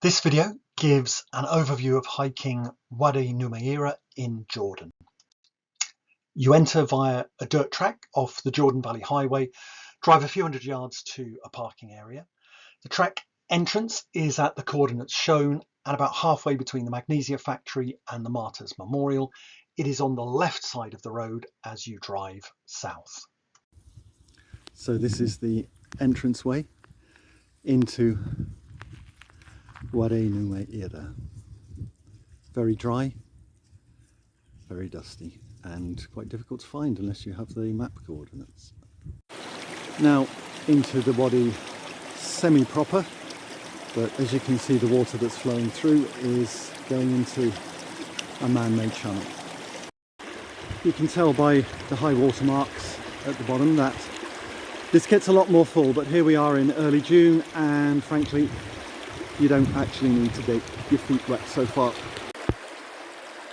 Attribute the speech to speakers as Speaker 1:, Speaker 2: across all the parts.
Speaker 1: This video gives an overview of hiking Wadi Numeira in Jordan. You enter via a dirt track off the Jordan Valley Highway, drive a few hundred yards to a parking area. The track entrance is at the coordinates shown and about halfway between the Magnesia factory and the Martyrs Memorial. It is on the left side of the road as you drive south.
Speaker 2: So this is the entranceway into Wadi Numeira. Very dry, very dusty, and quite difficult to find unless you have the map coordinates. Now into the Wadi semi-proper, but as you can see the water that's flowing through is going into a man-made channel. You can tell by the high water marks at the bottom that this gets a lot more full, but here we are in early June and frankly you don't actually need to get your feet wet so far.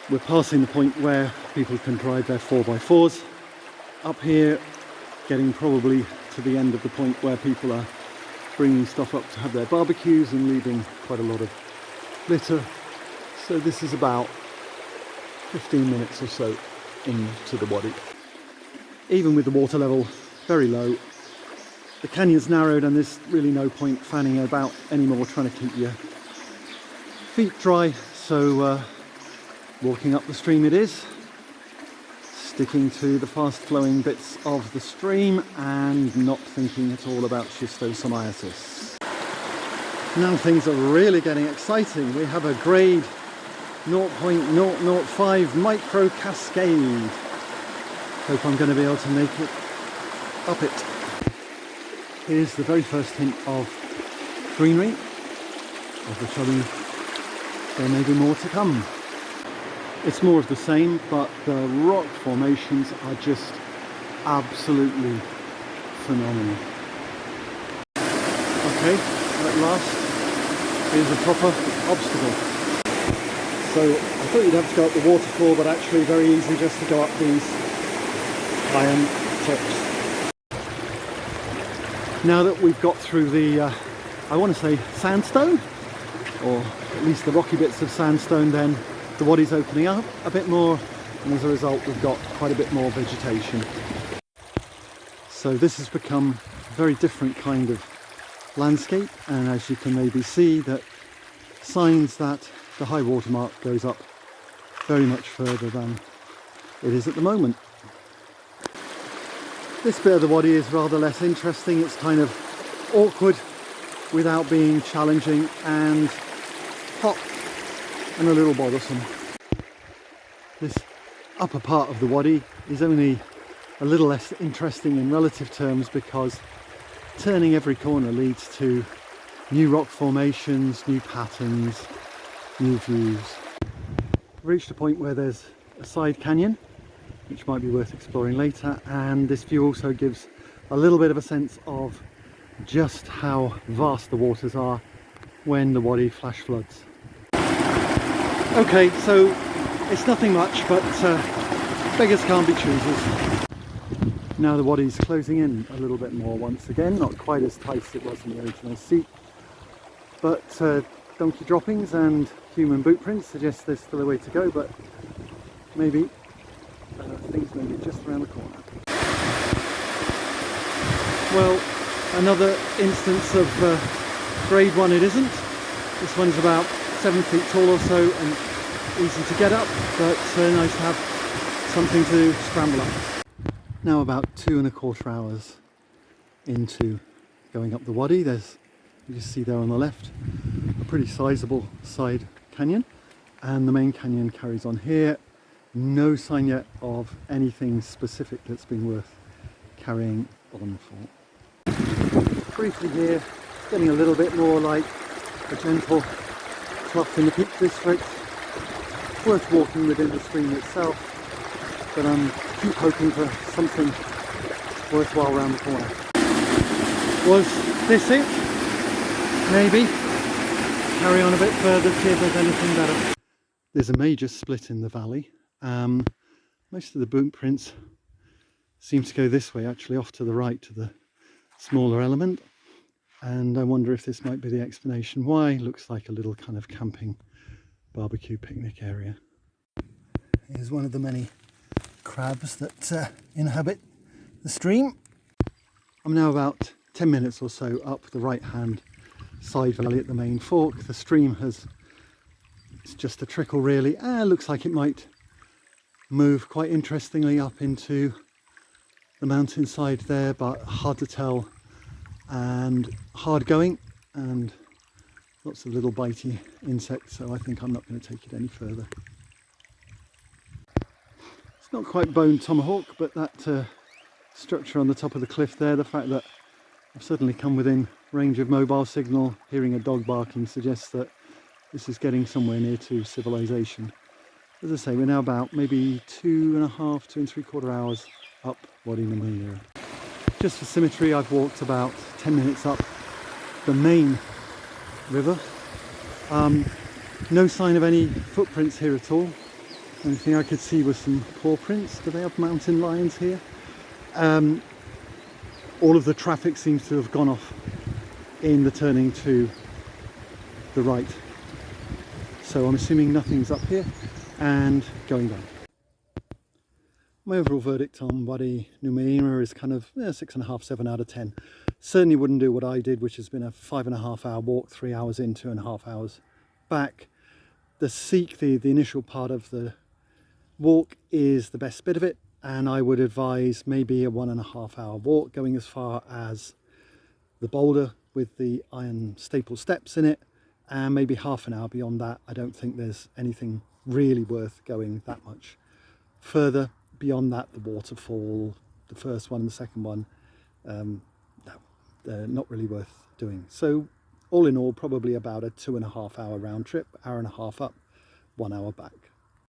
Speaker 2: We're passing the point where people can drive their 4x4s. Up here, getting probably to the end of the point where people are bringing stuff up to have their barbecues and leaving quite a lot of litter. So this is about 15 minutes or so into the Wadi. Even with the water level very low, the canyon's narrowed and there's really no point fanning about anymore trying to keep your feet dry, so walking up the stream it is, sticking to the fast flowing bits of the stream and not thinking at all about schistosomiasis. Now things are really getting exciting. We have a grade 0.005 micro cascade. Hope I'm going to be able to make it up it. Here's the very first hint of greenery, of which I mean there may be more to come. It's more of the same, but the rock formations are just absolutely phenomenal. Okay, at last, here's a proper obstacle. So I thought you'd have to go up the waterfall, but actually very easy just to go up these iron tips. Now that we've got through the, I want to say sandstone, or at least the rocky bits of sandstone, then the Wadi's opening up a bit more, and as a result we've got quite a bit more vegetation. So this has become a very different kind of landscape, and as you can maybe see, that signs that the high water mark goes up very much further than it is at the moment. This bit of the Wadi is rather less interesting. It's kind of awkward without being challenging and hot and a little bothersome. This upper part of the Wadi is only a little less interesting in relative terms because turning every corner leads to new rock formations, new patterns, new views. We've reached a point where there's a side canyon which might be worth exploring later, and this view also gives a little bit of a sense of just how vast the waters are when the Wadi flash floods. Okay, so it's nothing much, but beggars can't be choosers. Now the Wadi's closing in a little bit more once again, not quite as tight as it was in the original seat, but donkey droppings and human boot prints suggest there's still a way to go, but maybe things may be just around the corner. Well, another instance of grade 1 it isn't. This one's about 7 feet tall or so and easy to get up, but nice to have something to scramble up. Now about 2¼ hours into going up the Wadi, there's, you can see there on the left, a pretty sizable side canyon, and the main canyon carries on here. No sign yet of anything specific that's been worth carrying on for. Briefly here, it's getting a little bit more like a gentle trough in the Peak District. Worth walking within the stream itself, but keep hoping for something worthwhile around the corner. Was this it? Maybe. Carry on a bit further, see if there's anything better. There's a major split in the valley. Most of the boot prints seem to go this way, actually off to the right to the smaller element, And I wonder if this might be the explanation why. Looks like a little kind of camping barbecue picnic area. Here's one of the many crabs that inhabit the stream. I'm now about 10 minutes or so up the right hand side valley at the main fork. The stream it's just a trickle really, and looks like it might move quite interestingly up into the mountainside there, but hard to tell and hard going and lots of little bitey insects, so I think I'm not going to take it any further. It's not quite bone tomahawk, but that structure on the top of the cliff there, the fact that I've suddenly come within range of mobile signal, hearing a dog barking, suggests that this is getting somewhere near to civilization. As I say, we're now about maybe 2.5, 2.75 hours up Wadi Numeira. Just for symmetry, I've walked about 10 minutes up the main river. No sign of any footprints here at all. The only thing I could see was some paw prints. Do they have mountain lions here? All of the traffic seems to have gone off in the turning to the right. So I'm assuming nothing's up here and going down. My overall verdict on Wadi Numeira is kind of 6.5, 7 out of 10. Certainly wouldn't do what I did, which has been a 5.5 hour walk, 3 hours in, 2.5 hours back. The seek, the initial part of the walk, is the best bit of it, and I would advise maybe a 1.5 hour walk, going as far as the boulder with the iron staple steps in it, and maybe half an hour beyond that. I don't think there's anything really worth going that much further. Beyond that, the waterfall, the first one and the second one, no, they're not really worth doing. So all in all, probably about a 2.5 hour round trip, hour and a half up, 1 hour back.